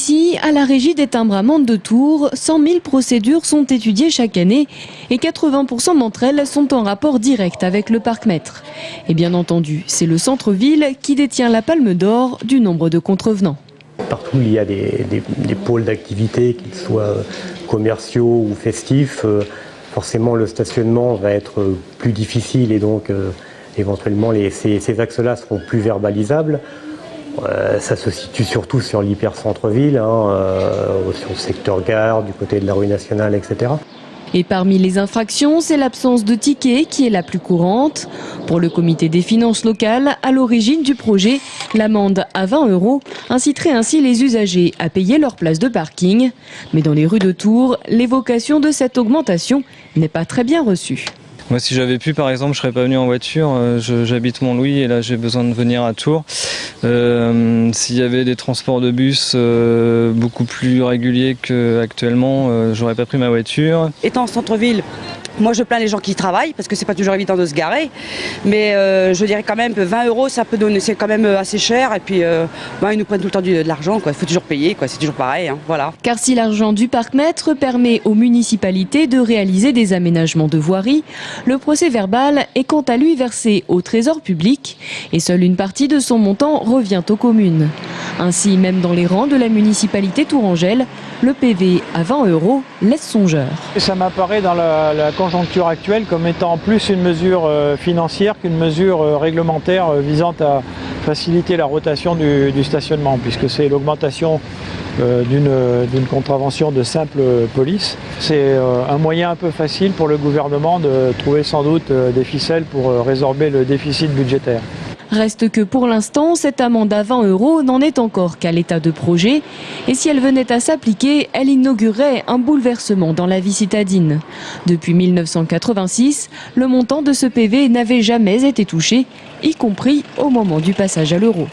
Ici, à la Régie des timbres-amendes de Tours, 100 000 procédures sont étudiées chaque année et 80% d'entre elles sont en rapport direct avec le parc-mètre. Et bien entendu, c'est le centre-ville qui détient la palme d'or du nombre de contrevenants. Partout, il y a des pôles d'activité, qu'ils soient commerciaux ou festifs. Forcément, le stationnement va être plus difficile et donc éventuellement ces axes-là seront plus verbalisables. Ça se situe surtout sur l'hyper-centre-ville, sur le secteur gare, du côté de la rue Nationale, etc. Et parmi les infractions, c'est l'absence de tickets qui est la plus courante. Pour le comité des finances locales, à l'origine du projet, l'amende à 20 € inciterait ainsi les usagers à payer leur place de parking. Mais dans les rues de Tours, l'évocation de cette augmentation n'est pas très bien reçue. Moi, si j'avais pu, par exemple, je serais pas venu en voiture. J'habite Montlouis et là, j'ai besoin de venir à Tours. S'il y avait des transports de bus beaucoup plus réguliers qu'actuellement, j'aurais pas pris ma voiture. Étant en centre-ville, moi je plains les gens qui travaillent parce que c'est pas toujours évident de se garer, mais je dirais quand même que 20 € ça peut donner, c'est quand même assez cher et puis ils nous prennent tout le temps de l'argent, quoi. Il faut toujours payer, quoi. C'est toujours pareil, voilà. Car si l'argent du parc-mètre permet aux municipalités de réaliser des aménagements de voirie, le procès-verbal est quant à lui versé au trésor public et seule une partie de son montant revient aux communes. Ainsi, même dans les rangs de la municipalité tourangelle, le PV à 20 € laisse songeur. Ça m'apparaît dans la conjoncture actuelle comme étant plus une mesure financière qu'une mesure réglementaire visant à faciliter la rotation du stationnement, puisque c'est l'augmentation d'une contravention de simple police. C'est un moyen un peu facile pour le gouvernement de trouver sans doute des ficelles pour résorber le déficit budgétaire. Reste que pour l'instant, cette amende à 20 € n'en est encore qu'à l'état de projet. Et si elle venait à s'appliquer, elle inaugurerait un bouleversement dans la vie citadine. Depuis 1986, le montant de ce PV n'avait jamais été touché, y compris au moment du passage à l'euro.